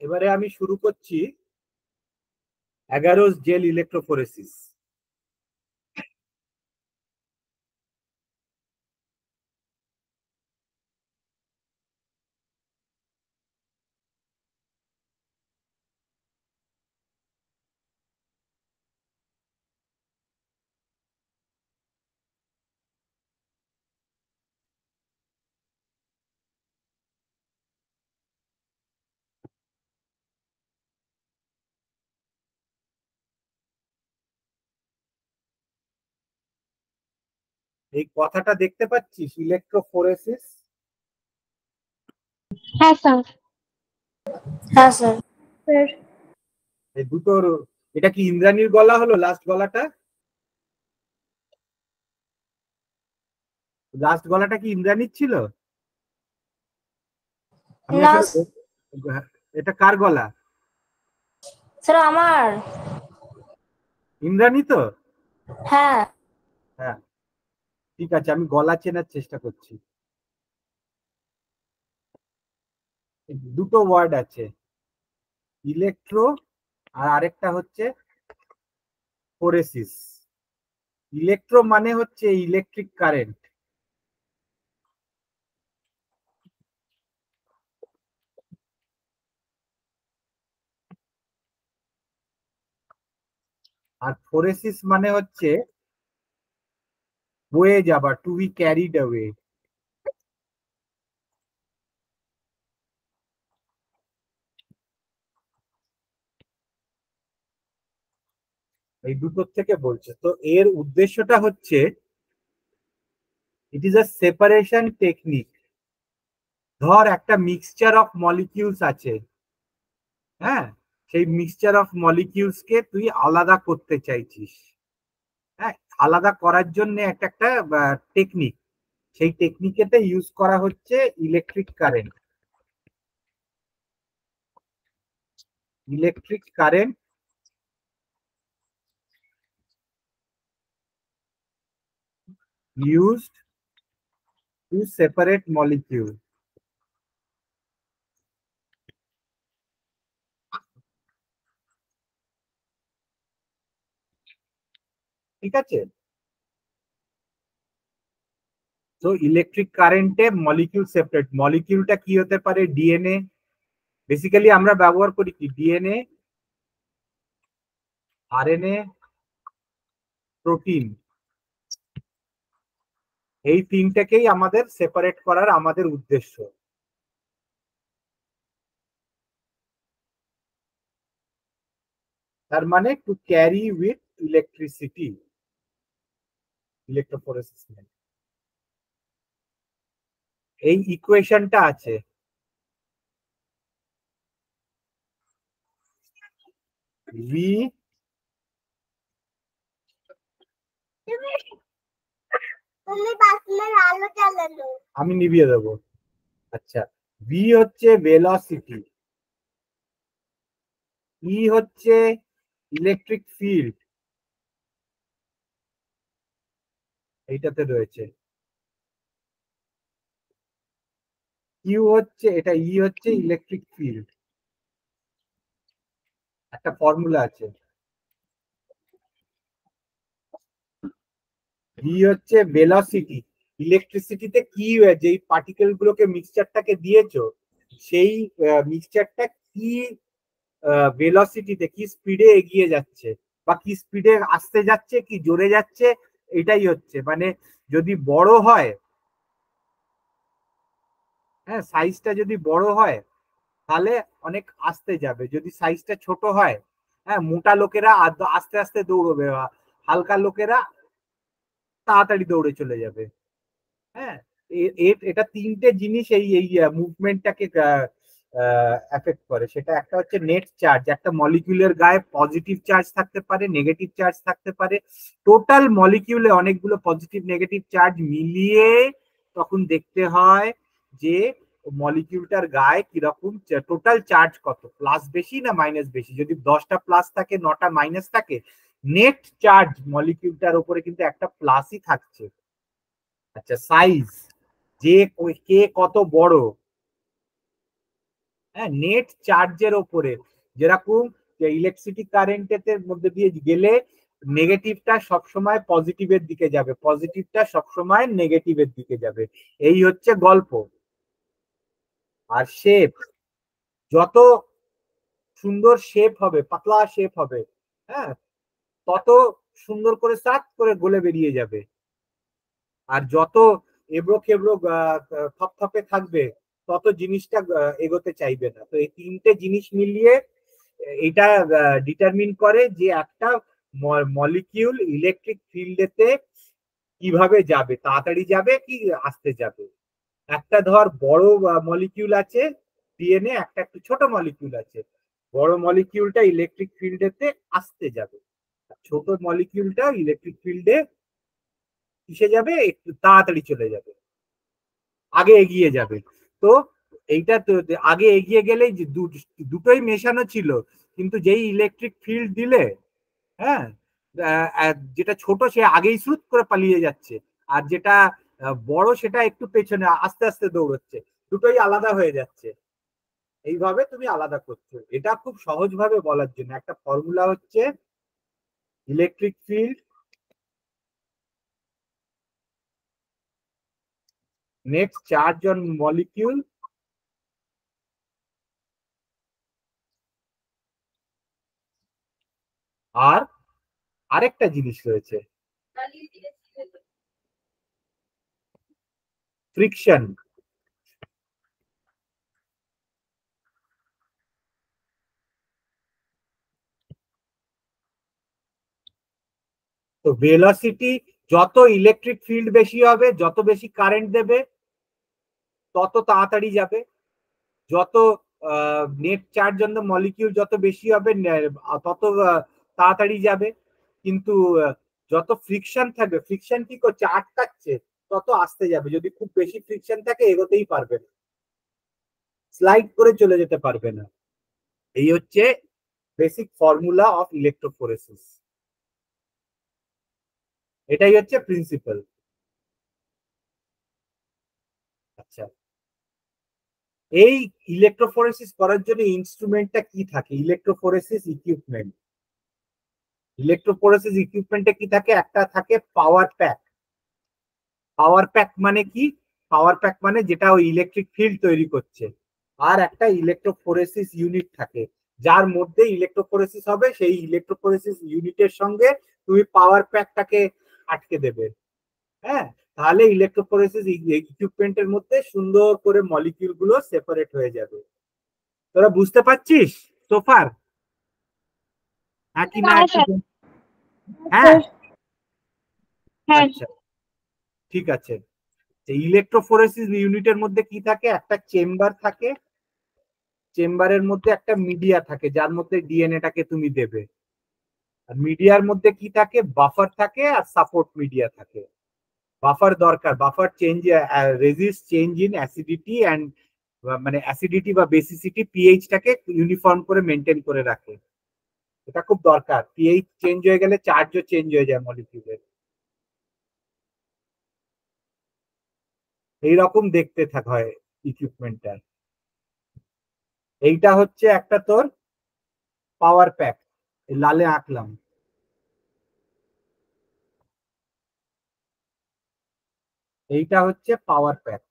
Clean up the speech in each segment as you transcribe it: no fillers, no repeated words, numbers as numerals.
এবারে আমি শুরু করছি অ্যাগারোস জেল ইলেকট্রোফোরেসিস। এই কথাটা দেখতে পাচ্ছিস, ইলেকট্রোফোরেসিস? হ্যাঁ স্যার। হ্যাঁ স্যার। এই দুটোর, এটা কি ইন্দ্রাণীর গলা হলো? লাস্ট গলাটা, লাস্ট গলাটা কি ইন্দ্রাণীর ছিল? আমি না আসলে, এটা কার গলা? স্যার আমার। ইন্দ্রাণী তো? হ্যাঁ। হ্যাঁ, ঠিক আছে, আমি গলা চেনার চেষ্টা করছি। দুটো ওয়ার্ড আছে, ইলেকট্রো আর আরেকটা হচ্ছে ফোরেসিস। ইলেকট্রো মানে হচ্ছে ইলেকট্রিক কারেন্ট, আর ফোরেসিস মানে হচ্ছে বয়ে যাবার, টু বি ক্যারিড অ্যাওয়ে। এই দুটোর থেকে বলছে। তো এর উদ্দেশ্যটা হচ্ছে, it is a separation technique. ধর একটা মিক্সচার অফ মলিকিউলস আছে, হ্যাঁ, সেই মিক্সচার অফ মলিকিউলস কে তুই আলাদা করতে চাইছিস। হ্যাঁ, আলাদা করার জন্য একটা একটা টেকনিক, সেই টেকনিকেতে ইউজ করা হচ্ছে electric current. Electric current used to separate molecule. ঠিক আছে? তো ইলেকট্রিক কারেন্টে মলিকিউল সেপারেট, মলিকিউলটা কি হতে পারে? ডিএনএ। বেসিক্যালি আমরা ব্যবহার করি কি? DNA, RNA, protein. এই তিনটাকেই আমাদের সেপারেট করার আমাদের উদ্দেশ্য। তার মানে to carry with electricity, electrophoresis. এই ইকুয়েশনটা আছে, ভি আমি নিভিয়ে দেবো। আচ্ছা, ভি হচ্ছে ভেলোসিটি, ই হচ্ছে ইলেকট্রিক ফিল্ড, এইটাতে রয়েছে। কিউ হচ্ছে, এটা ই হচ্ছে ইলেকট্রিক ফিল্ড, একটা ফর্মুলা আছে। ভি হচ্ছে ভেলোসিটি। ইলেকট্রিসিটিতে কি যেই পার্টিকেল গুলোকে মিক্সচারটাকে দিয়েছো, সেই মিক্সচারটা কি ভেলোসিটিতে, কি স্পিডে এগিয়ে যাচ্ছে, বা কি স্পিডে আসতে যাচ্ছে, কি জোরে যাচ্ছে, এটাই হচ্ছে। মানে যদি বড় হয়, হ্যাঁ, সাইজটা যদি বড় হয় তাহলে অনেক আস্তে যাবে। যদি সাইজটা ছোট হয়, হ্যাঁ, মোটা লোকেরা আস্তে আস্তে দৌড়বে, হালকা লোকেরা তাড়াতাড়ি দৌড়ে চলে যাবে। হ্যাঁ, এটা তিনটে জিনিস এই এই মুভমেন্টটাকে এফেক্ট করে। সেটা একটা হচ্ছে নেট চার্জ, একটা মলিকিউলের গায়ে পজিটিভ চার্জ থাকতে পারে, নেগেটিভ চার্জ থাকতে পারে। টোটাল মলিকিউলে অনেকগুলো পজিটিভ নেগেটিভ চার্জ মিলিয়ে তখন দেখতে হয় যে মলিকিউলটার গায়ে কিরকম টোটাল চার্জ, কত প্লাস বেশি না মাইনাস বেশি। যদি 10টা প্লাস থাকে, 9টা মাইনাস থাকে, নেট চার্জ মলিকিউলটার উপরে কিন্তু একটা প্লাসই থাকছে। আচ্ছা, সাইজ, যে কে কত বড়, হ্যাঁ, নেট চার্জের ওপরে, যেরকম ইলেকট্রিসিটি কারেন্টের মধ্যে দিয়ে গেলে নেগেটিভটা সবসময় পজিটিভের দিকে যাবে, পজিটিভটা সবসময় নেগেটিভের দিকে যাবে, এই হচ্ছে গল্প। আর শেপ, যত সুন্দর শেপ হবে, পাতলা শেপ হবে, হ্যাঁ, তত সুন্দর করে সাট করে গলে বেরিয়ে যাবে। আর যত এবড়ো খেবড়ো থপথপে থাকবে, তত জিনিসটা এগোতে চাইবে না। তো এই তিনটে জিনিস মিলিয়ে এটা ডিটারমিন করে যে একটা মলিকিউল ইলেকট্রিক ফিল্ডেতে কিভাবে যাবে, তাড়াতাড়ি যাবে কি আস্তে যাবে। একটা ধর বড় মলিকিউল আছে ডিএনএ, একটা একটু ছোট মলিকিউল আছে, বড় মলিকিউলটা ইলেকট্রিক ফিল্ডেতে আসতে যাবে, ছোট মলিকিউলটা ইলেকট্রিক ফিল্ডে কিসে যাবে, একটু তাড়াতাড়ি চলে যাবে, আগে এগিয়ে যাবে। তো এইটা তো আগে এগিয়ে গেলেই দুটোই মেশানো ছিল, কিন্তু যেই ইলেকট্রিক ফিল্ড দিলে, হ্যাঁ, যেটা ছোট সে আগেই শ্রুত করে পালিয়ে যাচ্ছে, আর যেটা বড় সেটা একটু পেছনে আস্তে আস্তে দৌড়চ্ছে, দুটোই আলাদা হয়ে যাচ্ছে। এইভাবে তুমি আলাদা করছো, এটা খুব সহজ ভাবে বলার জন্য একটা ফর্মুলা হচ্ছে electric field next charge on molecule আর আরেকটা জিনিস রয়েছে ফ্রিকশন। তো ভেলোসিটি, যত ইলেকট্রিক ফিল্ড বেশি হবে, যত বেশি কারেন্ট দেবে, তত তাড়াতাড়ি যাবে। যত net charge on the molecule যত বেশি হবে, তত তাড়াতাড়ি যাবে। কিন্তু যত ফ্রিকশন থাকবে, ফ্রিকশন কি করছে, আটকাচ্ছে, তত আসতে যাবে। যদি খুব বেশি ফ্রিকশন থাকে এগোতেই পারবে না, স্লাইড করে চলে যেতে পারবে না। এই হচ্ছে বেসিক ফর্মুলা অফ ইলেকট্রোফোরেসিস, এটাই হচ্ছে প্রিন্সিপাল। আচ্ছা, এই ইলেকট্রোফোরেসিস করার জন্য ইনস্ট্রুমেন্টটা কি থাকে, ইলেকট্রোফোরেসিস ইকুইপমেন্ট। ইলেকট্রোফোরেসিস ইকুইপমেন্টে কি থাকে, একটা থাকে পাওয়ার প্যাক। পাওয়ার প্যাক মানে কি, পাওয়ার প্যাক মানে যেটা ওই ইলেকট্রিক ফিল্ড তৈরি করছে। আর একটা ইলেকট্রোফোরেসিস ইউনিট থাকে, যার মধ্যে ইলেকট্রোফোরেসিস হবে, সেই ইলেকট্রোফোরেসিস ইউনিটের সঙ্গে তুমি পাওয়ার প্যাকটাকে আটকে দেবে। হ্যাঁ, তাহলে ইলেকট্রোফোরেসিস ইকুইপমেন্টের মধ্যে সুন্দর করে মলিকিউল গুলো সেপারেট হয়ে যাবে। তোরা বুঝতে পারছিস সোফার? হ্যাঁ কি না হ্যাঁ একটু স্যার। হ্যাঁ, হ্যাঁ আচ্ছা, ঠিক আছে। ইলেকট্রোফোরেসিস ইউনিটের মধ্যে কি থাকে, একটা চেম্বার থাকে, চেম্বারের মধ্যে একটা মিডিয়া থাকে যার মধ্যে ডিএনএটাকে তুমি দেবে। আর মিডিয়ার মধ্যে কি থাকে, বাফার থাকে আর সাপোর্ট মিডিয়া থাকে। বাফার দরকার, buffer change resist change in acidity and, মানে অ্যাসিডিটি বা বেসিসিটি, পিএইচটাকে ইউনিফর্ম করে মেনটেন করে রাখে। এটা খুব দরকার, পিএইচ চেঞ্জ হয়ে গেলে চার্জও চেঞ্জ হয়ে যায় মলিকিউলের। এইরকম দেখতে হয় ইকুইপমেন্টটা। এইটা হচ্ছে একটা তোর পাওয়ার প্যাক, লালে আঁকলাম। এইটা হচ্ছে পাওয়ার প্যাক,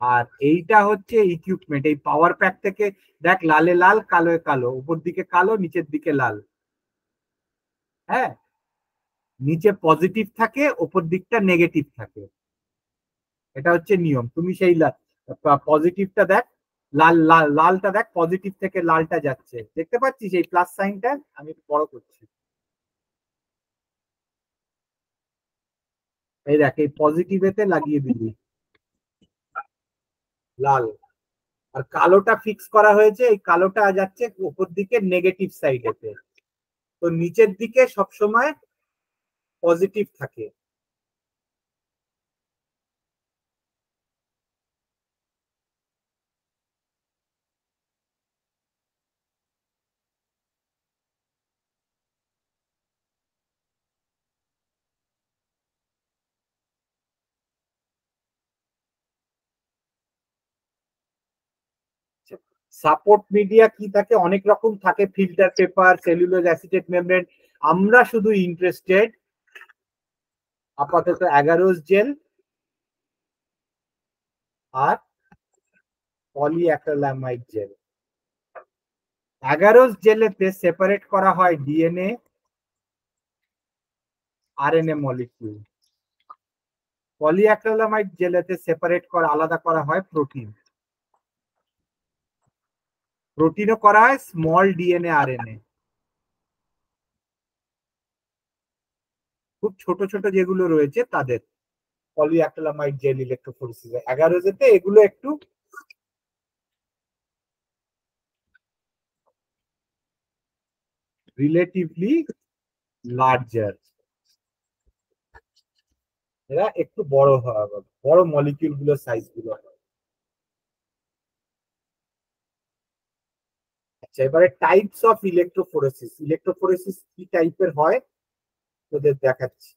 আর এইটা হচ্ছে ইকুইপমেন্ট। এই পাওয়ার প্যাক থেকে দেখ, লালে লাল, কালো কালো, উপর দিকে কালো, নিচের দিকে লাল। হ্যাঁ, নিচে পজিটিভ থাকে, উপর দিকটা নেগেটিভ থাকে। এটা হচ্ছে নিয়ম। তুমি সেই পজিটিভটা দেখ, লাল লাল লালটা দেখ, পজিটিভ থেকে লালটা যাচ্ছে, দেখতে পাচ্ছিস এই প্লাস সাইনটা, আমি একটু বড় করছি। এই দেখ, এই পজিটিভেতে লাগিয়ে দিবি লাল, আর কালোটা ফিক্স করা হয়েছে, এই কালোটা যাচ্ছে উপর দিকে নেগেটিভ সাইডেতে। তো নিচের দিকে সবসময় পজিটিভ থাকে। সাপোর্ট মিডিয়া কি থাকে, অনেক রকম থাকে, filter paper, cellulose acetate membrane. আমরা শুধু ইন্টারেস্টেড আপাতত অ্যাগারোস জেল আর পলিঅ্যাক্রিলামাইড জেল। অ্যাগারোস জেলেতে সেপারেট করা হয় ডিএনএ আরএনএ মলিকিউল। পলিঅ্যাক্রিলামাইড জেলেতে সেপারেট করা, আলাদা করা হয় প্রোটিন। প্রোটিনও করা হয় স্মল ডিএনএ আরএনএ, খুব ছোট ছোট যেগুলো রয়েছে তাদের। Polyacrylamide gel electrophoresis. অ্যাগারোসেতে এগুলো একটু রিলেটিভলি লার্জার, এরা একটু বড় হয়, বড় মলিকিউল গুলো সাইজ গুলো। আচ্ছা, এবারে টাইপস অফ ইলেকট্রোফোরেসিস। ইলেকট্রোফোরেসিস কি টাইপের হয় তোদের দেখাচ্ছি।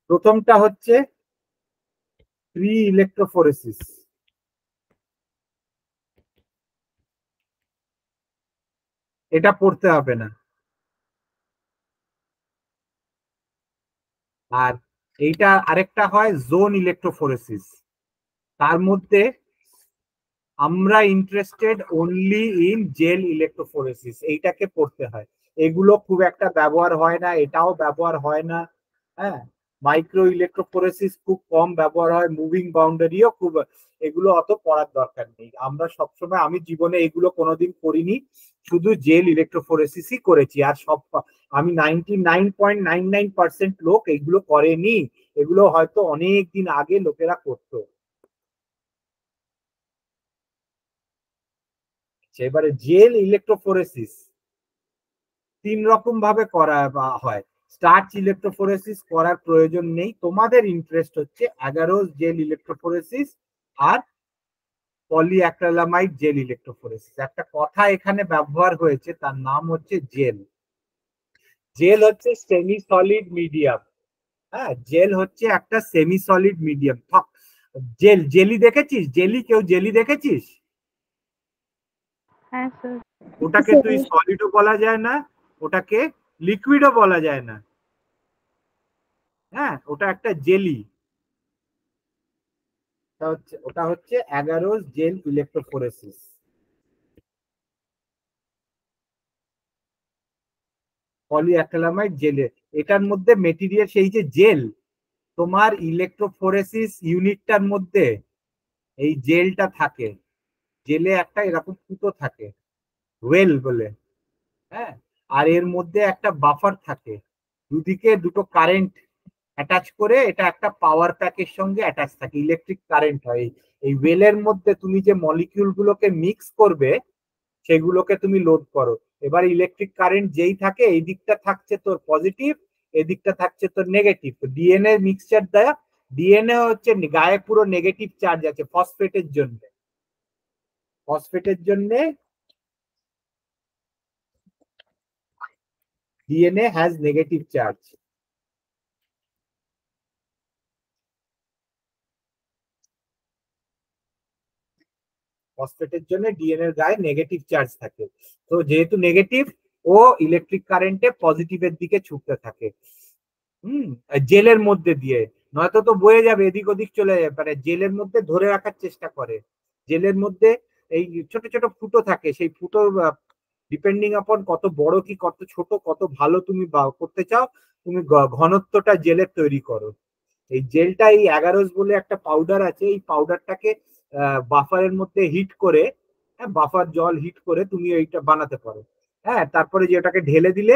প্রথমটা হচ্ছে প্রি ইলেকট্রোফোরেসিস। এটা পড়তে হবে না। আর এইটা আরেকটা হয় জোন ইলেকট্রোফোরেসিস। তার মধ্যে আমরা interested only in jail electrophoresis, এইটাকে পড়তে হয়। এগুলো খুব একটা ব্যবহার হয় না, এটাও ব্যবহার হয় না। হ্যাঁ, মাইক্রো ইলেকট্রোফোরেসিস খুব কম ব্যবহার হয়, মুভিং বাউন্ডারিও খুব, এগুলো অত পড়ার দরকার নেই। আমরা সবসময়, আমি জীবনে এগুলো কোনোদিন করিনি, শুধু জেল ইলেকট্রোফোরেসিসই করেছি। আর সব, আমি 99.99% লোক এগুলো করেনি, এগুলো হয়তো অনেক দিন আগে লোকেরা করতো। এবারে জেল ইলেকট্রোফোরেসিস তিন রকম ভাবে করা হয়। স্টার্চ ইলেকট্রোফোরেসিস করার প্রয়োজন নেই, তোমাদের ইন্টারেস্ট হচ্ছে অ্যাগারোস জেল ইলেকট্রোফোরেসিস আর পলিঅ্যাক্রিলামাইড জেল ইলেকট্রোফোরেসিস। একটা কথা এখানে ব্যবহার হয়েছে, তার নাম হচ্ছে জেল। জেল হচ্ছে সেমি সলিড মিডিয়াম। হ্যাঁ, জেল হচ্ছে একটা semi solid medium. Gel, jelly দেখেছিস? জেলি, কেউ জেলি দেখেছিস? হ্যাঁ স্যার। ওটাকে তুই সলিডও বলা যায় না, ওটাকে লিকুইডও বলা যায় না। হ্যাঁ, ওটা একটা জেলি। ওটা হচ্ছে অ্যাগারোস জেল ইলেকট্রোফোরেসিস। পলিঅ্যাক্রিলামাইড জেলে, এটার মধ্যে মেটেরিয়াল, সেই যে জেল, তোমার ইলেকট্রোফোরেসিস ইউনিটটার মধ্যে এই জেলটা থাকে। জেলে একটা এরকম ফুটো থাকে, ওয়েল বলে। হ্যাঁ, আর এর মধ্যে একটা বাফার থাকে, দুদিকে দুটো কারেন্ট অ্যাটাচ করে, এটা একটা পাওয়ার প্যাকের সঙ্গে অ্যাটাচ থাকে, ইলেকট্রিক কারেন্ট হয়। এই ওয়েলের মধ্যে তুমি যে মলিকিউল গুলোকে মিক্স করবে, সেগুলোকে তুমি লোড করো। এবার ইলেকট্রিক কারেন্ট যেই থাকে, এই দিকটা থাকছে তোর পজিটিভ, এই দিকটা থাকছে তোর নেগেটিভ। তো ডিএনএ মিক্সচার দেয়, ডিএনএ হচ্ছে গায়ে পুরো নেগেটিভ চার্জ আছে ফসফেটের জন্য। ফসফেটের জন্য ডিএনএ হ্যাজ নেগেটিভ চার্জ। ফসফেটের জন্য ডিএনএ গায়ে নেগেটিভ চার্জ থাকে। তো যেহেতু নেগেটিভ, ও ইলেকট্রিক কারেন্টে পজিটিভের দিকে ছুটতে থাকে। জেলের মধ্যে দিয়ে, নয়তো তো বয়ে যাবে, এদিক ওদিক চলে যাবে। মানে জেলের মধ্যে ধরে রাখার চেষ্টা করে। জেলের মধ্যে এই ছোট ছোট ফুটো থাকে, সেই ফুটো ডিপেন্ডিং আপন কত বড় কি কত ছোট, কত ভালো তুমি করতে চাও, তুমি ঘনত্বটা জেলের তৈরি করো। এই জেলটা, এই অ্যাগারোস বলে একটা পাউডার আছে, এই পাউডারটাকে বাফারের মধ্যে হিট করে, হ্যাঁ, বাফার জল হিট করে তুমি এইটা বানাতে পারো। হ্যাঁ, তারপরে যে ওটাকে ঢেলে দিলে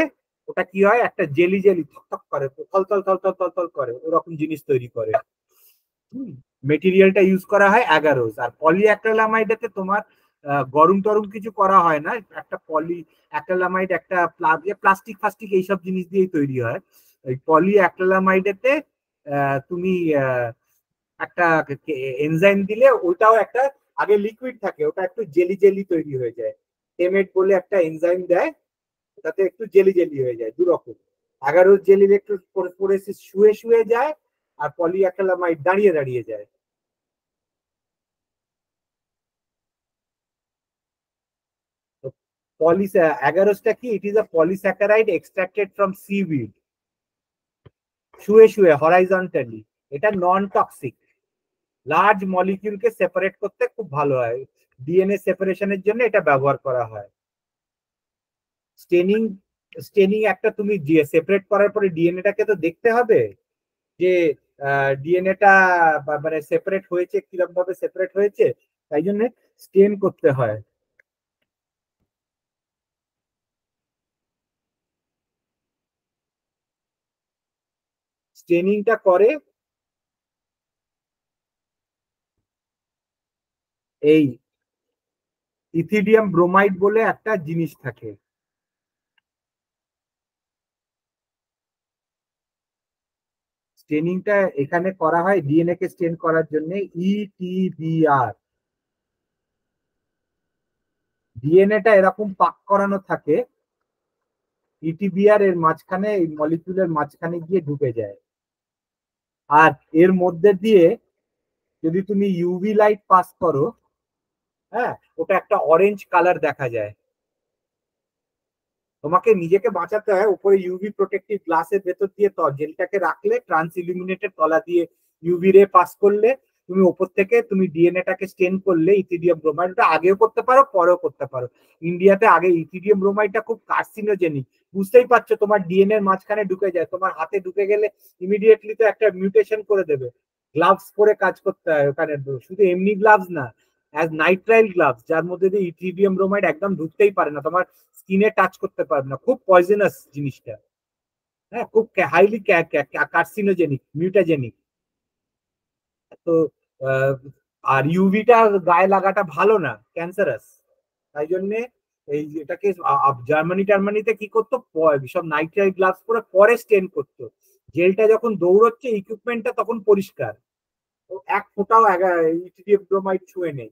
ওটা কি হয়, একটা জেলি জেলি থকথক করে, থলথল থলথল থলথল করে, ওরকম জিনিস তৈরি করে। মেটেরিয়ালটা ইউজ করা হয় অ্যাগারোস। আর পলিঅ্যাক্রিলামাইডেতে তোমার গরম টরম কিছু করা হয় না, একটা পলিঅ্যাক্রিলামাইড একটা প্লাস্টিক ফাস্টিক এইসব জিনিস দিয়েই তৈরি হয়। এই পলিঅ্যাক্রিলামাইডেতে তুমি একটা এনজাইম দিলে, ওটাও একটা, আগে লিকুইড থাকে, ওটা একটু জেলি জেলি তৈরি হয়ে যায়। টেমেট বলে একটা এনজাইম দেয়, তাতে একটু জেলি জেলি হয়ে যায়, দু রকম। অ্যাগারোস জেল ইলেকট্রোফোরেসিস শুয়ে শুয়ে যায়, আর পলিঅ্যাক্রিলামাইড দাঁড়িয়ে দাঁড়িয়ে যায়। অ্যাগারোসটা কি? It is a polysaccharide extracted from seaweed, শুয়ে শুয়ে হরাইজন্টালি। এটা নন টক্সিক, লার্জ মলিকিউলকে সেপারেট করতে খুব ভালো হয়, ডিএনএ সেপারেশনের জন্য এটা ব্যবহার করা হয়। স্টেনিং, স্টেনিং একটা তুমি সেপারেট করার পরে ডিএনএটাকে তো দেখতে হবে যে ডিএনএটা মানে সেপারেট হয়েছে, কিরকম ভাবে সেপারেট হয়েছে, তাই জন্য স্টেন করতে হয়। স্টেনিংটা করে এই ইথিডিয়াম ব্রোমাইড বলে একটা জিনিস থাকে। স্টেনিংটা এখানে করা হয় ডিএনএ কে স্টেন করার জন্য, ইটিবিআর। ডিএনএটা এরকম পাক করানো থাকে, ইটিবিআর এর মাঝখানে, এই মলিকিউলের মাঝখানে গিয়ে ঢুকে যায়। আর এর মধ্যে দিয়ে যদি তুমি ইউভি লাইট পাস করো, হ্যাঁ, ওটা একটা অরেঞ্জ কালার দেখা যায়। তোমাকে নিজেকে বাঁচাতে হয়, উপরে ইউভি প্রোটেক্টিভ গ্লাসের ভেতর দিয়ে জেলটাকে রাখলে, ট্রান্স ইলুমিনেটেড তলা দিয়ে ইউভি রে পাস করলে, তুমি ওপর থেকে তুমি ডিএনএটাকে স্টেন করলে ইথিডিয়াম ব্রোমাইডটা আগেও করতে পারো, পরেও করতে পারো। ইন্ডিয়াতে আগে ইথিডিয়াম ব্রোমাইডটা খুব কার্সিনোজেনিক, বুঝতেই পারছো, তোমার ডিএনএ এর মাঝখানে ঢুকে যায়, তোমার হাতে ঢুকে গেলে ইমিডিয়েটলি তো একটা মিউটেশন করে দেবে। গ্লাভস পরে কাজ করতে হয় ওখানে, শুধু এমনি গ্লাভস না, অ্যাজ নাইট্রাইল গ্লাভস, যার মধ্যে দিয়ে ইথিডিয়াম ব্রোমাইড একদম ঢুকতেই পারে না, তোমার স্কিনে টাচ করতে পারবে না, খুব পয়জনাস জিনিসটা। হ্যাঁ, খুব হাইলি কার্সিনোজেনিক, মিউটাজেনিক। তো আর ইউভিটা গায়ে লাগাটা ভালো না, ক্যান্সারাস। তাই জন্য এই এটাকে জার্মানি টার্মানিতে কি করতো, সব নাইট্রাইল গ্লাভস পরে পরে স্টেন করতো। জেলটা যখন দৌড়চ্ছে, ইকুইপমেন্টটা তখন পরিষ্কার, এক ফোঁটাও ইথিডিয়াম ব্রোমাইড ছুঁয়ে নেই।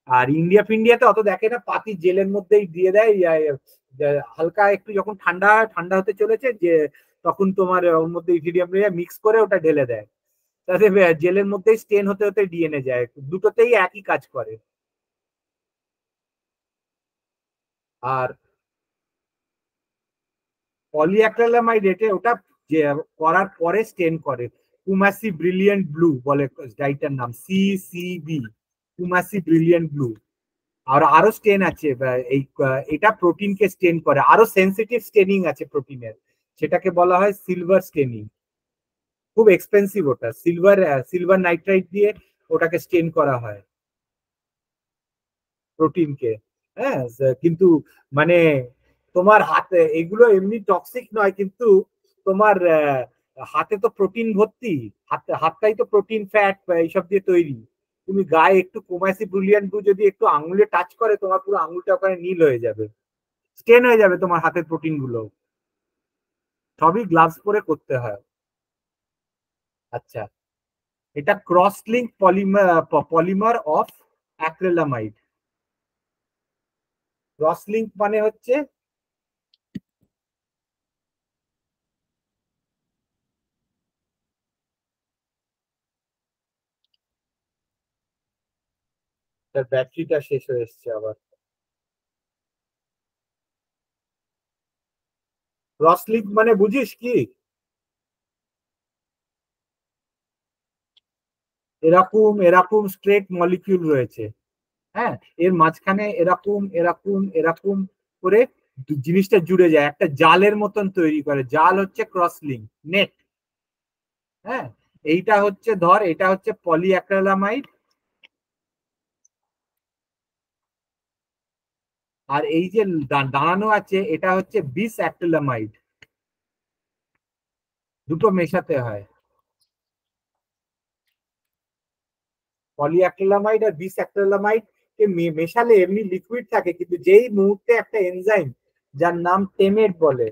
আর ইন্ডিয়া ফিন্ডিয়াতে অত দেখে না, পাতি জেলের মধ্যেই দিয়ে দেয়, হালকা একটু যখন ঠান্ডা ঠান্ডা হতে চলেছে, যে তখন তোমার ওর মধ্যে ইথিডিয়াম মিক্স করে ওটা ঢেলে দেয়, তাতে জেলের মধ্যেই স্টেন হতে হতে ডিএনএ যায়, দুটোতেই একই কাজ করে। আর পলিঅ্যাক্রিলামাইড এটে ওটা যে করার পরে স্টেন করে, কুমাসি ব্রিলিয়েন্ট ব্লু বলে ডাইটার নাম, সিসিবি, কুমাসি ব্রিলিয়েন্ট ব্লু। আর আরো স্টেন আছে, এই এটা প্রোটিনকে স্টেন করে, আরো সেন্সিটিভ স্টেনিং আছে প্রোটিনের, সেটাকে বলা হয় সিলভার স্টেনিং। খুব এক্সপেন্সিভ ওটা, সিলভার সিলভার নাইট্রাইট দিয়ে ওটাকে স্টেন করা হয় প্রোটিনকে। হ্যাঁ, কিন্তু মানে তোমার হাতে এগুলো এমনি টক্সিক নয়, কিন্তু তোমার হাতে তো প্রোটিন ভর্তি, হাতটাই তো প্রোটিন ফ্যাট এইসব দিয়ে তৈরি। তুমি গায়ে একটু কোমাসি ব্রিলিয়ান্ট ব্লু যদি একটু আঙুলে টাচ করে, তোমার পুরো আঙুলটা ওখানে নীল হয়ে যাবে, স্টেন হয়ে যাবে তোমার হাতের প্রোটিন গুলো। সবই গ্লাভস পরে করতে হয়। আচ্ছা, এটা cross link polymer, polymer of acrylamide. Cross link মানে হচ্ছে, তার ব্যাটারিটা শেষ হয়ে এসছে আবার। ক্রস লিঙ্ক মানে বুঝিস কি? এরকম এরকম স্ট্রেট মলিকিউল রয়েছে, হ্যাঁ, এর মাঝখানে এরকম এরকম এরকম করে জিনিসটা জুড়ে যায়, একটা জালের মতন তৈরি করে, জাল হচ্ছে ক্রস লিঙ্ক, নেট। হ্যাঁ, এইটা হচ্ছে ধর, এটা হচ্ছে পলিঅ্যাক্রিলামাইড, আর এই যে দাঁড়ানো আছে এটা হচ্ছে বিস অ্যাক্রিলামাইড, দুটো মেশাতে হয়। পলিঅ্যাক্রিলামাইড আর বিস অ্যাক্রিলামাইড কে মেশালে এমনি লিকুইড থাকে, কিন্তু যেই মুহূর্তে একটা এনজাইম, যার নাম টেমেট বলে,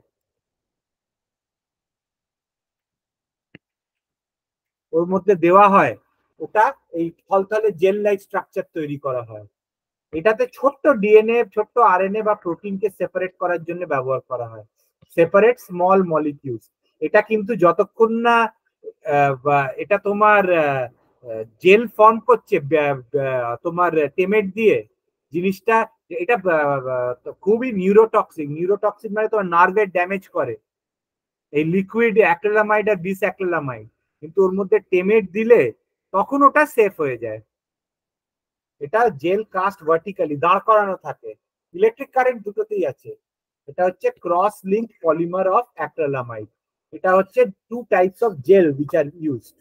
ওর মধ্যে দেওয়া হয়, ওটা এই থলথলে জেল লাইক স্ট্রাকচার তৈরি করা হয়। এটাতে ছোট্ট ডিএনএ, ছোট্ট আরএনএ বা প্রোটিনকে সেপারেট করার জন্য ব্যবহার করা হয়, সেপারেট স্মল মলিকিউলস। এটা কিন্তু যতক্ষণ না এটা তোমার জেল ফর্ম করছে তোমার টেমেট দিয়ে জিনিসটা, এটা খুবই নিউরোটক্সিক। নিউরোটক্সিক মানে তোমার নার্ভের ড্যামেজ করে এই লিকুইড অ্যাক্রিলামাইড আর বিস অ্যাক্রিলামাইড, কিন্তু ওর মধ্যে টেমেট দিলে তখন ওটা সেফ হয়ে যায়। এটা জেল কাস্ট ভার্টিক্যালি দাঁড় করানো থাকে, ইলেকট্রিক কারেন্ট দুটোতেই আছে। এটা হচ্ছে cross link polymer of acrylamide. এটা হচ্ছে two types of gel which are used.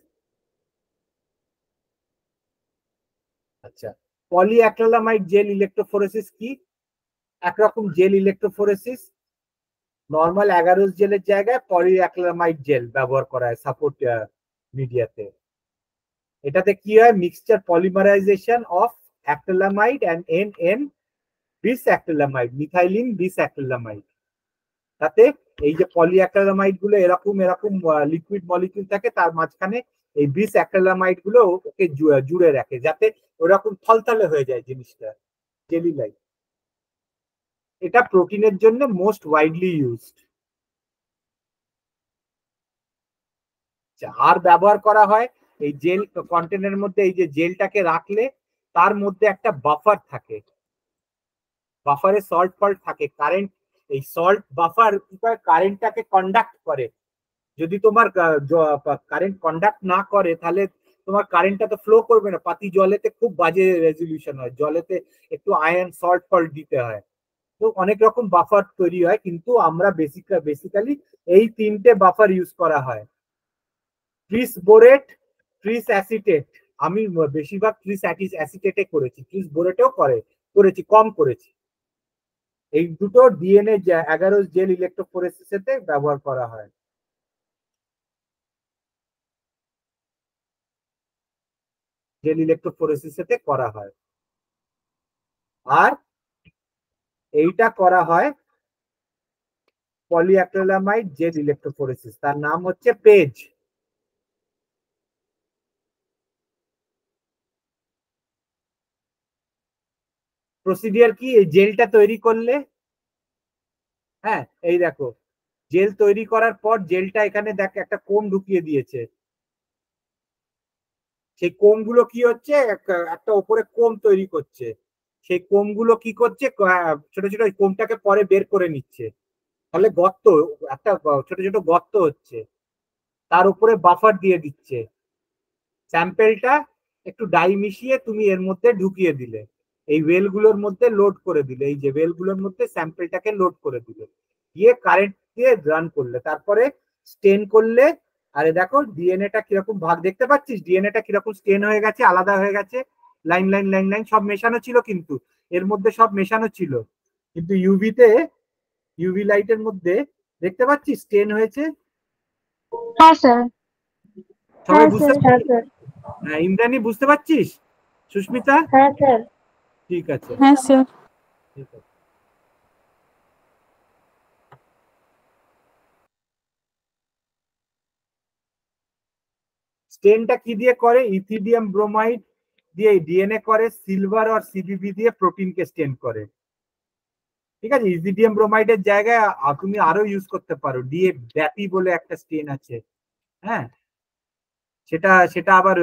আচ্ছা, পলিঅ্যাক্রিলামাইড জেল ইলেকট্রোফোরেসিস কি? একরকম জেল ইলেকট্রোফোরেসিস, নর্মাল অ্যাগারোস জেলের জায়গায় পলিঅ্যাক্রিলামাইড জেল ব্যবহার করা হয় সাপোর্ট মিডিয়াতে। এটাতে কি হয়, mixture polymerization of acrylamide and N N bis acrylamide, methylene bis acrylamide. তাতে এই যে পলিঅ্যাক্রিলামাইড গুলো এরকম এরকম লিকুইড মলিকিউল থাকে, তার মাঝখানে এই বিস অ্যাক্রিলামাইড গুলো ওকে জুড়ে রাখে, যাতে ওরকম থলথলে হয়ে যায় জিনিসটা, জেলি লাইক। এটা প্রোটিনের জন্য মোস্ট ওয়াইডলি ইউজড। আর ব্যবহার করা হয় এই জেল কন্টেনারের মধ্যে, এই যে জেলটাকে রাখলে তার মধ্যে একটা বাফার থাকে, বাফারে সল্ট ফল্ট থাকে, কারেন্ট, এই সল্ট বাফার কি করে কারেন্টটাকে কন্ডাক্ট করে। যদি তোমার কারেন্ট কন্ডাক্ট না করে তাহলে তোমার কারেন্টটা তো ফ্লো করবে না। পাতি জলেতে খুব বাজে রেজলিউশন হয়, জলেতে একটু আয়রন সল্ট ফল্ট দিতে হয়। তো অনেক রকম বাফার তৈরি হয়, কিন্তু আমরা বেসিক্যালি এই তিনটে বাফার ইউজ করা হয়। Trees borate, trees acetate. আমি বেশিরভাগ ট্রিস অ্যাসিটেটে করেছি, ট্রিস বোরেটেও করেছি, কম করেছি। এই দুটো ডিএনএ 11 জেল ইলেকট্রোফোরেসিসেতে ব্যবহার করা হয়। জেল ইলেকট্রোফোরেসিসেতে করা হয়। আর এইটা করা হয় পলিঅ্যাক্রিলামাইড জেল ইলেকট্রোফোরেসিস, তার নাম হচ্ছে পেজ। প্রসিডিয়ার কি, এই জেলটা তৈরি করলে, হ্যাঁ এই দেখো জেল তৈরি করার পর জেলটা এখানে দেখ একটা কোণ ঢুকিয়ে দিয়েছে। সেই কোমগুলো কি হচ্ছে, একটা ওপরে কোম তৈরি করছে। সেই কোমগুলো কি করছে, ছোট ছোট কোমটাকে পরে বের করে নিচ্ছে, তাহলে গর্ত, একটা ছোট ছোট গর্ত হচ্ছে, তার উপরে বাফার দিয়ে দিচ্ছে। স্যাম্পেলটা একটু ডাই মিশিয়ে তুমি এর মধ্যে ঢুকিয়ে দিলে, এই ওয়েলগুলোর মধ্যে লোড করে দিলে, এই যে ওয়েলগুলোর মধ্যে স্যাম্পেলটাকে লোড করে দিলে, দিয়ে কারেন্ট দিয়ে রান করলে, তারপরে স্টেন করলে। আরে দেখো ডিএনএটা কিরকম ভাগ দেখতে পাচ্ছিস, ডিএনএটা কিরকম স্টেন হয়ে গেছে, আলাদা হয়ে গেছে, লাইন লাইন লাইন লাইন সব মেশানো ছিল, কিন্তু এর মধ্যে সব মেশানো ছিল, কিন্তু ইউভি লাইটের মধ্যে দেখতে পাচ্ছিস স্টেন হয়েছে। হ্যাঁ স্যার। সবাই বুঝতে হ্যাঁ পারছিস? স্যার। ইন্দ্রাণী বুঝতে পারছিস? সুস্মিতা? হ্যাঁ স্যার। ঠিক আছে, হ্যাঁ স্যার। ঠিক আছে। স্টেনটা কি দিয়ে করে, ইথিডিয়াম ব্রোমাইড দিয়ে ডিএনএ করে, সিলভার আর সিবিবি দিয়ে প্রোটিনকে স্টেন করে। ঠিক আছে, ইথিডিয়াম ব্রোমাইডের জায়গায় তুমি আরো ইউজ করতে পারো, ডিএ ব্যাপি বলে একটা স্টেন আছে, হ্যাঁ সেটা সেটা আবার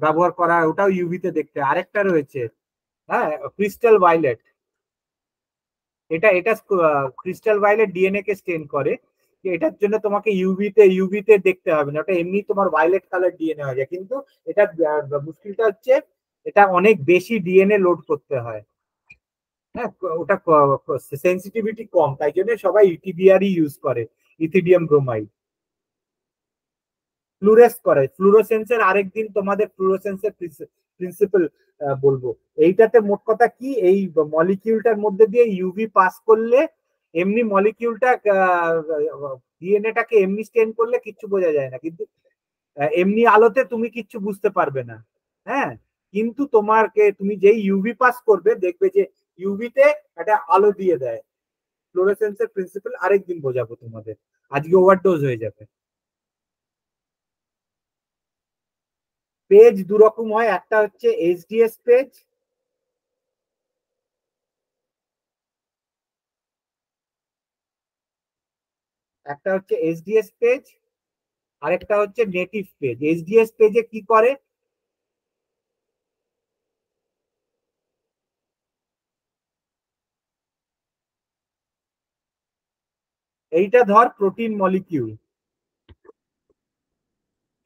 ব্যবহার করা, ওটাও ইউভিতে দেখতে। আরেকটা রয়েছে, হ্যাঁ ক্রিস্টাল ভাইলেট। এটা এটা ক্রিস্টাল ভাইলেট ডিএনএ কে স্টেন করে। এটার জন্য তোমাকে ইউভিতে দেখতে হবে না, ওটা এমনি তোমার ভাইলেট কালার ডিএনএ হয়ে যায়, কিন্তু এটা মুশকিলটা হচ্ছে এটা অনেক বেশি ডিএনএ লোড করতে হয়। হ্যাঁ, ওটা সেন্সিটিভিটি কম, তাই জন্য সবাই ইটিবিআরই ইউজ করে, ইথিডিয়াম ব্রোমাইড। ফ্লুরেস করে, ফ্লুরোসেন্সের আরেকদিন তোমাদের ফ্লুরোসেন্সের প্রিন্সিপাল বলবো। এইটাতে মোট কথা কি, এই মলিকিউলটার মধ্যে দিয়ে ইউভি পাস করলে এমনি মলিকিউলটা ডিএনএটাকে এমনি স্টেন করলে কিচ্ছু বোঝা যায় না, কিন্তু এমনি আলোতে তুমি কিচ্ছু বুঝতে পারবে না। হ্যাঁ, কিন্তু তুমি যেই ইউভি পাস করবে দেখবে যে ইউভিতে একটা আলো দিয়ে দেয়। ফ্লোরোসেন্সের প্রিন্সিপাল আরেকদিন বোঝাবো তোমাদের, আজকে ওভারডোজ হয়ে যাবে। পেজ দু রকম হয়, একটা হচ্ছে এইচডিএস পেজ, একটা হচ্ছে এসডিএস পেজ, আরেকটা হচ্ছে নেটিভ পেজ। এসডিএস পেজে কি করে, এইটা ধর প্রোটিন মলিকিউল,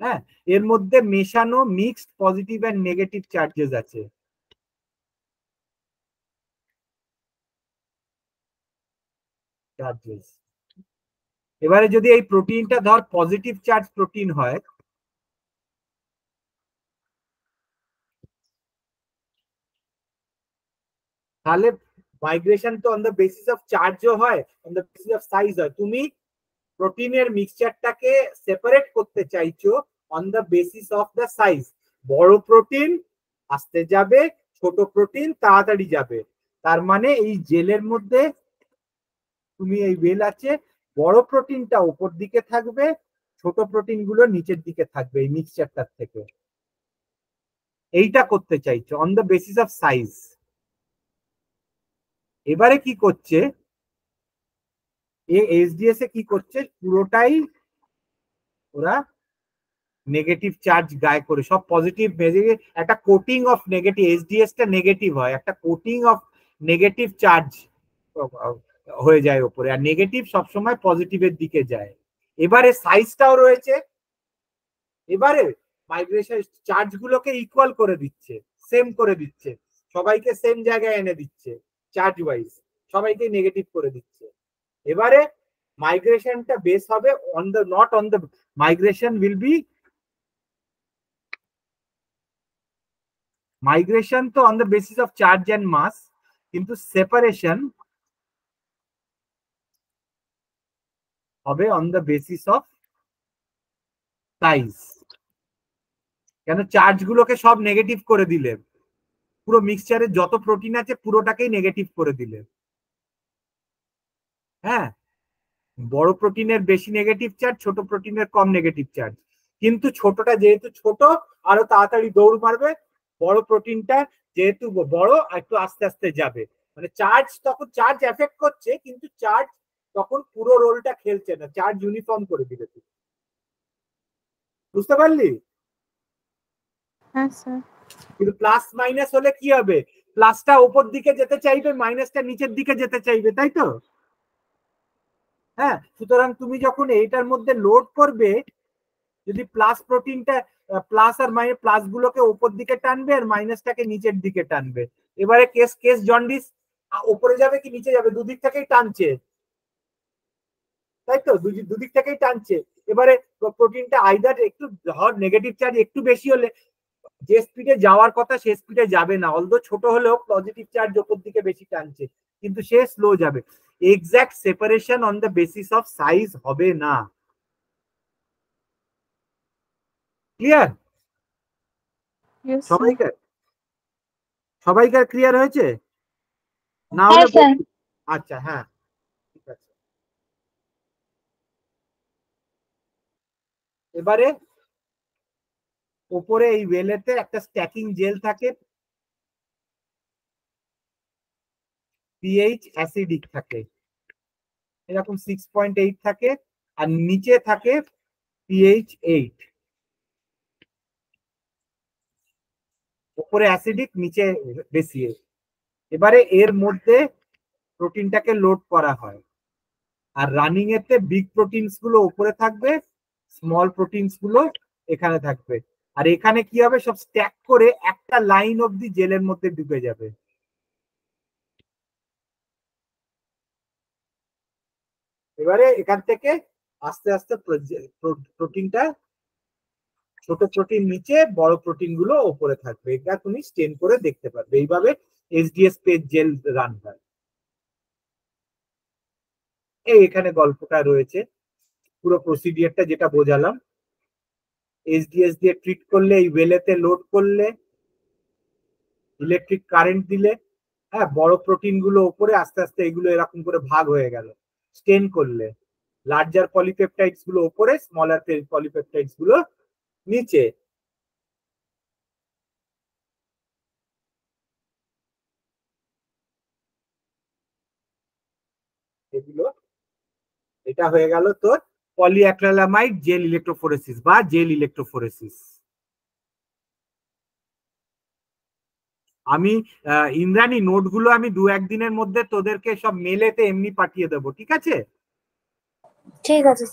হ্যাঁ, এর মধ্যে মেশানো mixed positive and negative charges আছে। চার্জেস, এবারে যদি এই প্রোটিনটা ধর পজিটিভ চার্জ প্রোটিন হয়, তাহলে মাইগ্রেশন তো অন দ্য বেসিস অফ চার্জও হয়, on the basis of size হয়। তুমি প্রোটিনের মিক্সচারটাকে সেপারেট করতে চাইছো on the basis of the size. বড় প্রোটিন আস্তে যাবে, ছোট প্রোটিন তাড়াতাড়ি যাবে। তার মানে এই জেলের মধ্যে তুমি এই ওয়েল আছে, বড় প্রোটিনটা উপর দিকে থাকবে, ছোট প্রোটিন গুলো নিচের দিকে থাকবে এই মিক্সচারটার থেকে। এইটা করতে চাইছো on the basis of size. এবারে কি করছে, এসডিএস এ কি করছে, পুরোটাই ওরা নেগেটিভ চার্জ গায়ে করে সব পজিটিভ, একটা কোটিং অফ নেগেটিভ, এসডিএস টা নেগেটিভ হয়, একটা কোটিং অফ নেগেটিভ চার্জ হয়ে যায় ওপরে, আর নেগেটিভ সবসময় পজিটিভের দিকে যায়। এবারে সাইজটাও রয়েছে, এবারে মাইগ্রেশন চার্জ গুলোকে ইকুয়াল করে দিচ্ছে, সেম করে দিচ্ছে, সবাইকে সেম জায়গায় এনে দিচ্ছে চার্জ ওয়াইজ, সবাইকে নেগেটিভ করে দিচ্ছে। এবারে মাইগ্রেশনটা বেস হবে on the, not on the, migration will be, migration তো on the basis of charge and mass, কিন্তু সেপারেশন হবে on the basis of size. কেন, চার্জ গুলোকে সব নেগেটিভ করে দিলে, পুরো মিক্সচারে যত প্রোটিন আছে পুরোটাকেই নেগেটিভ করে দিলে, হ্যাঁ, বড় প্রোটিনের বেশি নেগেটিভ চার্জ, ছোট প্রোটিনের কম নেগেটিভ চার্জ। কিন্তু ছোটটা যেহেতু ছোট, আরো তাড়াতাড়ি দৌড় মারবে, বড় প্রোটিনটা যেহেতু বড় একটু আস্তে আস্তে যাবে। মানে চার্জ তখন চার্জ এফেক্ট করছে, কিন্তু চার্জ তখন পুরো রোলটা খেলছে না, চার্জ ইউনিফর্ম করে দিবে। বুঝতে পারলি? হ্যাঁ স্যার। কিন্তু প্লাস মাইনাস হলে কি হবে, প্লাসটা উপর দিকে যেতে চাইবে, মাইনাসটা নিচের দিকে যেতে চাইবে, তাই তো? হ্যাঁ, সুতরাং তুমি যখন এইটার মধ্যে লোড করবে, যদি প্লাস প্রোটিনটা, প্লাস আর মাইনাস, প্লাস গুলোকে উপর দিকে টানবে আর মাইনাসটাকে নিচের দিকে টানবে। এবারে কেস কেস জন্ডিস উপরে যাবে কি নিচে যাবে, দুদিক থেকেই টানছে, তাই তো? দুদিক থেকেই টানছে। এবারে প্রোটিনটা আইদার একটু নেগেটিভ চার্জ একটু বেশি হলে যে স্পিডে যাওয়ার কথা সে স্পিডে যাবে না, অলদো ছোট হলেও পজিটিভ চার্জ ওপর দিকে বেশি টানছে, কিন্তু সে স্লো যাবে। Exact separation on the basis of size হবে না। ক্লিয়ার? Yes sir. সবাইকার, সবাইকার ক্লিয়ার হয়েছে? না হ্যাঁ হলে স্যার। আচ্ছা, হ্যাঁ, ঠিক আছে। এবারে উপরে এই ওয়েলেতে একটা স্ট্যাকিং জেল থাকে, পিএইচ অ্যাসিডিক থাকে, এরকম 6.8 থাকে, আর নিচে থাকে পিএইচ 8। উপরে অ্যাসিডিক, নিচে বেশি। এবারে এর মধ্যে প্রোটিনটাকে লোড করা হয়, আর রানিং এতে বিগ প্রোটিনস গুলো উপরে থাকবে, স্মল প্রোটিনস গুলো এখানে থাকবে, আর এখানে কি হবে, সব স্ট্যাক করে একটা লাইন অব্দি জেলের মধ্যে ঢুকে যাবে। এবারে এখান থেকে আস্তে আস্তে প্রোটিনটা, ছোট প্রোটিন নিচে, বড় প্রোটিন গুলো উপরে থাকবে, এটা তুমি স্টেন করে দেখতে পারবে। এইভাবে এসডিএস পেজ জেল রান হয়। এই এখানে গল্পটা রয়েছে, পুরো প্রসিডিয়ারটা যেটা বোঝালাম। এসডিএস দিয়ে ট্রিট করলে, এই ওয়েলেতে লোড করলে, ইলেকট্রিক কারেন্ট দিলে, হ্যাঁ, বড় প্রোটিন গুলো উপরে, আস্তে আস্তে এগুলো এরকম করে ভাগ হয়ে গেল। স্টেন করলে লার্জার পলিপেপটাইডস গুলো উপরে, স্মলার পলিপেপটাইডস গুলো নিচে। এগুলো এটা হয়ে গেল তোর পলিঅ্যাক্রিলামাইড জেল ইলেকট্রোফোরেসিস বা জেল ইলেকট্রোফোরেসিস। আমি ইন্দ্রাণী নোটগুলো আমি 2-1 দিনের মধ্যে তোদেরকে সব মেলেতে এমনি পাঠিয়ে দেবো, ঠিক আছে? ঠিক আছে।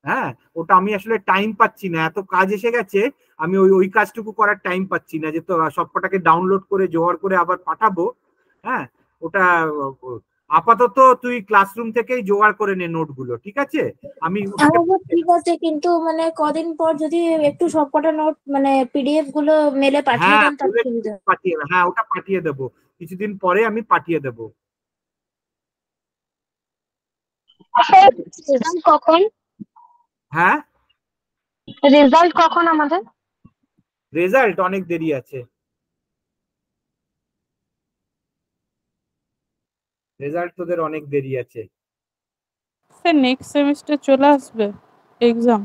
হ্যাঁ, ওটা আমি আসলে টাইম পাচ্ছি না, এত কাজ এসে গেছে, আমি ওই ওই কাজটুকু করার টাইম পাচ্ছি না যে তো সবকটাকে ডাউনলোড করে জোগাড় করে আবার পাঠাবো। হ্যাঁ, ওটা আপাতত তুই ক্লাসরুম থেকেই জোগাড় করে নে নোটগুলো, ঠিক আছে? আমি ঠিক আছে, কিন্তু মানে কদিন পর যদি একটু সবকটা নোট মানে পিডিএফ গুলো মেলে পাঠিয়ে হ্যাঁ দেন তাহলে সুবিধা। পাঠিয়ে, হ্যাঁ ওটা পাঠিয়ে দেবো, কিছুদিন পরে আমি পাঠিয়ে দেবো। রেজাল্ট কখন? হ্যাঁ, রেজাল্ট কখন আমাদের? রেজাল্ট অনেক দেরি আছে, রেজাল্ট তোদের অনেক দেরি আছে। স্যার নেক্সট সেমিস্টার চলে আসবে এক্সাম।